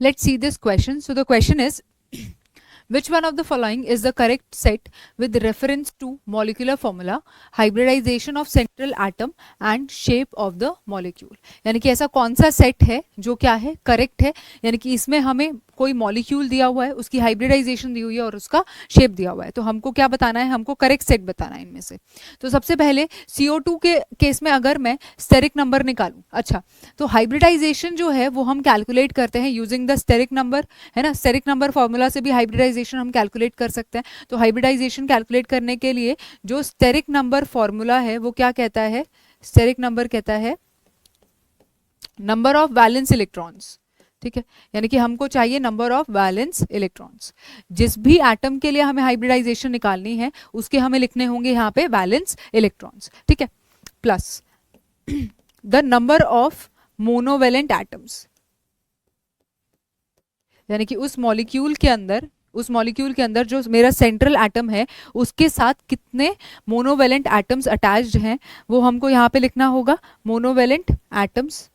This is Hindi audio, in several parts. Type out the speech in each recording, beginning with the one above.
Let's see this question. So the question is, which one of the following is the correct set with reference to molecular formula, hybridization of central atom and shape of the molecule? यानी कि ऐसा कौन सा सेट है जो क्या है, करेक्ट है, यानी कि इसमें हमें कोई मॉलिक्यूल दिया हुआ है, उसकी हाइब्रिडाइजेशन दी हुई है और उसका शेप दिया हुआ है, तो हमको क्या बताना है, हमको करेक्ट सेट बताना है इनमें से। तो सबसे पहले CO2 के केस में अगर मैं स्टेरिक नंबर निकालूं, अच्छा, तो हाइब्रिडाइजेशन जो है वो हम कैलकुलेट करते हैं यूजिंग द स्टेरिक नंबर, है ना। स्टेरिक नंबर फॉर्मूला से भी हाइब्रिडाइजेशन हम कैलकुलेट कर सकते हैं। तो हाइब्रिडाइजेशन कैलकुलेट करने के लिए जो स्टेरिक नंबर फॉर्मूला है वो क्या कहता है, स्टेरिक नंबर कहता है नंबर ऑफ वैलेंस इलेक्ट्रॉन्स, ठीक है, यानी कि हमको चाहिए नंबर ऑफ वैलेंस इलेक्ट्रॉन्स। जिस भी एटम के लिए हमें हाइब्रिडाइजेशन निकालनी है उसके हमें लिखने होंगे यहाँ पे वैलेंस इलेक्ट्रॉन्स, ठीक है, plus the number of monovalent atoms, यानी कि उस मॉलिक्यूल के अंदर जो मेरा सेंट्रल एटम है उसके साथ कितने मोनोवेलेंट एटम्स अटैच्ड हैं वो हमको यहाँ पे लिखना होगा, मोनोवेलेंट एटम्स,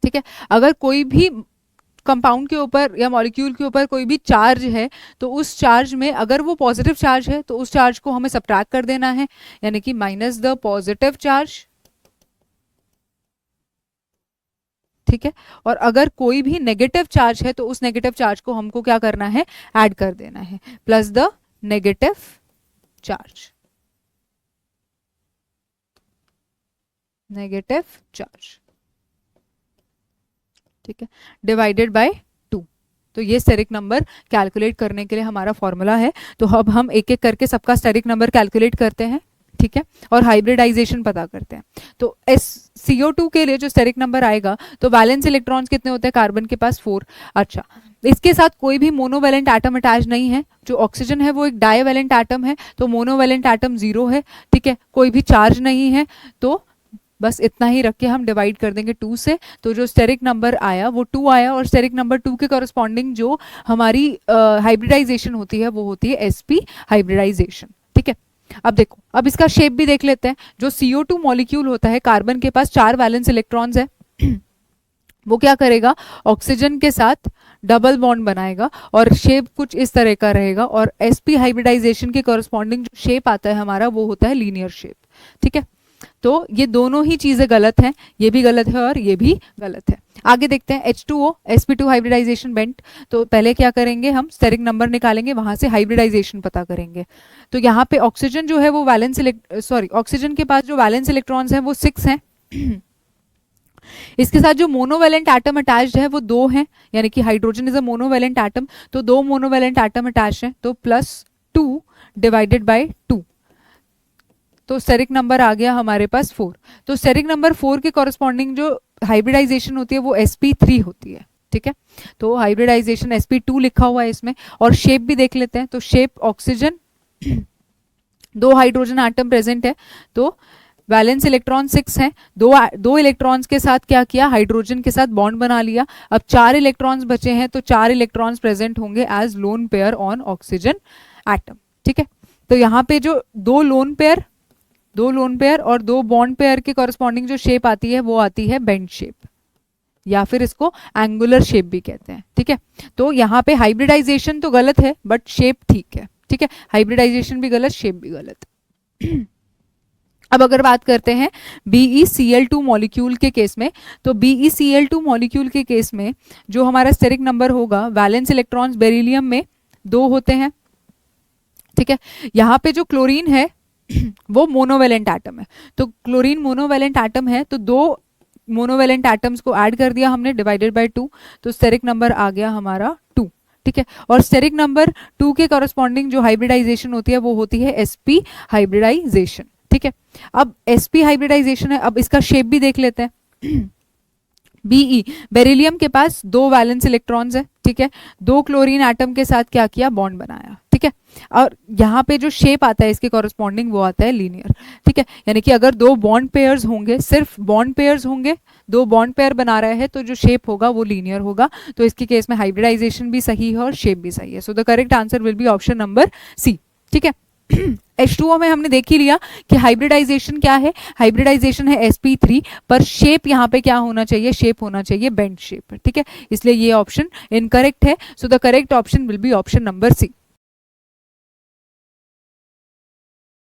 ठीक है। अगर कोई भी कंपाउंड के ऊपर या मॉलिक्यूल के ऊपर कोई भी चार्ज है तो उस चार्ज में अगर वो पॉजिटिव चार्ज है तो उस चार्ज को हमें सब्ट्रैक्ट कर देना है, यानी कि माइनस द पॉजिटिव चार्ज, ठीक है। और अगर कोई भी नेगेटिव चार्ज है तो उस नेगेटिव चार्ज को हमको क्या करना है, ऐड कर देना है, plus the negative charge, negative charge, ठीक है, डिवाइडेड बाय 2। तो ये स्टेरिक नंबर कैलकुलेट करने के लिए हमारा फॉर्मूला है। तो अब हम एक एक करके सबका स्टेरिक नंबर कैलकुलेट करते हैं, ठीक है, और हाइब्रिडाइजेशन पता करते हैं। तो CO2 के लिए जो स्टेरिक नंबर आएगा, तो वैलेंस इलेक्ट्रॉन्स कितने होते हैं कार्बन के पास, 4। अच्छा, इसके साथ कोई भी मोनोवेलेंट एटम अटैच नहीं है, जो ऑक्सीजन है वो एक डाईवेलेंट एटम है, तो मोनोवेलेंट एटम 0 है, ठीक है, कोई भी चार्ज नहीं है, तो बस इतना ही रख के हम डिवाइड कर देंगे 2 से। तो जो स्टेरिक नंबर आया वो 2 आया, और स्टेरिक नंबर 2 के कॉरस्पॉन्डिंग जो हमारी हाइब्रिडाइजेशन होती है वो होती है sp हाइब्रिडाइजेशन, ठीक है। अब देखो, अब इसका शेप भी देख लेते हैं। जो CO2 मॉलिक्यूल होता है, कार्बन के पास 4 वैलेंस इलेक्ट्रॉन्स है, वो क्या करेगा, ऑक्सीजन के साथ डबल बॉन्ड बनाएगा और शेप कुछ इस तरह का रहेगा, और sp हाइब्रिडाइजेशन के कॉरस्पॉन्डिंग जो शेप आता है हमारा वो होता है लीनियर शेप, ठीक है। तो ये दोनों ही चीजें गलत हैं, ये भी गलत है और ये भी गलत है। आगे देखते हैं H2O sp2 हाइब्रिडाइजेशन बेंट। तो पहले क्या करेंगे, हम स्टेरिक नंबर निकालेंगे, वहां से हाइब्रिडाइजेशन पता करेंगे। तो यहाँ पे ऑक्सीजन जो है वो ऑक्सीजन के पास जो वैलेंस इलेक्ट्रॉन्स हैं वो 6 हैं। इसके साथ जो मोनोवेलेंट एटम अटैच्ड है वो 2 हैं, यानी कि hydrogen is a monovalent atom, तो 2 मोनोवेलेंट एटम अटैच हैं, तो +2 डिवाइडेड बाय 2, तो स्टेरिक नंबर आ गया हमारे पास 4। तो स्टेरिक नंबर 4 के कॉरस्पॉन्डिंग जो हाइब्रिडाइजेशन होती है वो sp3 होती है, ठीक है। तो हाइब्रिडाइजेशन sp2 लिखा हुआ है इसमें। और शेप भी देख लेते हैं। तो shape oxygen 2 hydrogen atom present है, तो वैलेंस इलेक्ट्रॉन 6 हैं, दो इलेक्ट्रॉन्स के साथ क्या किया, हाइड्रोजन के साथ बॉन्ड बना लिया। अब 4 इलेक्ट्रॉन्स बचे हैं, तो 4 इलेक्ट्रॉन्स प्रेजेंट होंगे as lone pair on oxygen atom, ठीक है। तो यहाँ पे जो दो लोन पेयर और 2 बॉन्ड पेयर के कॉरस्पॉन्डिंग जो शेप आती है वो आती है बेंड शेप, या फिर इसको एंगुलर शेप भी कहते हैं, ठीक है। तो यहाँ पे हाइब्रिडाइजेशन तो गलत है बट शेप ठीक है, ठीक है, हाइब्रिडाइजेशन भी गलत, शेप भी गलत। अब अगर बात करते हैं BeCl2 मॉलिक्यूल के केस में, तो BeCl2 मॉलिक्यूल के केस में जो हमारा स्टेरिक नंबर होगा, वैलेंस इलेक्ट्रॉन्स बेरिलियम में 2 होते हैं, ठीक है। यहाँ पे जो क्लोरीन है वो मोनोवेलेंट एटम है, तो क्लोरीन मोनोवेलेंट एटम है, तो 2 मोनोवेलेंट एटम्स को ऐड कर दिया हमने, डिवाइडेड बाय 2, तो स्टेरिक नंबर आ गया हमारा 2, ठीक है। और स्टेरिक नंबर 2 के कॉरस्पॉन्डिंग जो हाइब्रिडाइजेशन होती है वो होती है sp हाइब्रिडाइजेशन, ठीक है। अब sp हाइब्रिडाइजेशन है, अब इसका शेप भी देख लेते हैं। Be बेरिलियम के पास 2 वैलेंस इलेक्ट्रॉन्स है, ठीक है, 2 क्लोरीन एटम के साथ क्या किया, बॉन्ड बनाया, ठीक है। और यहाँ पे जो शेप आता है इसके कॉरस्पॉन्डिंग वो आता है लीनियर, ठीक है। यानी कि अगर 2 बॉन्ड पेयर्स होंगे, सिर्फ बॉन्ड पेयर्स होंगे, 2 बॉन्ड पेयर बना रहे हैं, तो जो शेप होगा वो लीनियर होगा। तो इसके केस में हाइब्रिडाइजेशन भी सही है और शेप भी सही है। So the correct answer will be option number C, ठीक है। H2O में हमने देख ही लिया कि हाइब्रिडाइजेशन क्या है, हाइब्रिडाइजेशन है sp3, पर शेप यहाँ पे क्या होना चाहिए, शेप होना चाहिए बेंड शेप, ठीक है, इसलिए ये ऑप्शन इनकरेक्ट है. So the correct option will be option number C.